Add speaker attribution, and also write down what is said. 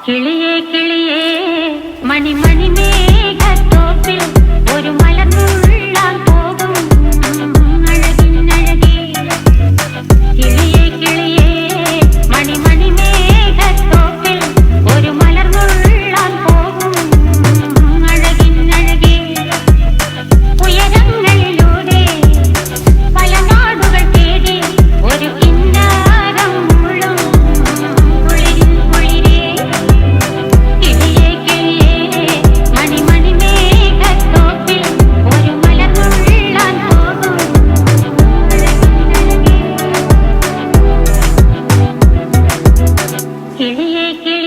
Speaker 1: കിളിയേ കിളിയേ മണിമണി മേഘത്തോപ്പിൽ ഒരു മലർന്നുള്ളാൻ പോകും അഴകിനഴകേ. കിളിയേ കിളിയേ മണിമണി മേഘത്തോപ്പിൽ ഒരു മലർന്നുള്ളാൻ പോകും അഴകിനഴകേ. ഉയരങ്ങളിലൂടെ പല നാടുകൾ തേടി ഒരു കിന്നാരം മുള്ളും കുളിരിൻ കുളിരേ. കിളിയേ കിളിയേ മണിമണി മേഘത്തോപ്പിൽ ഒരു മലർന്നുള്ളാൻ പോകും അഴകിനഴകേ. കിളിയേ കിളിയേ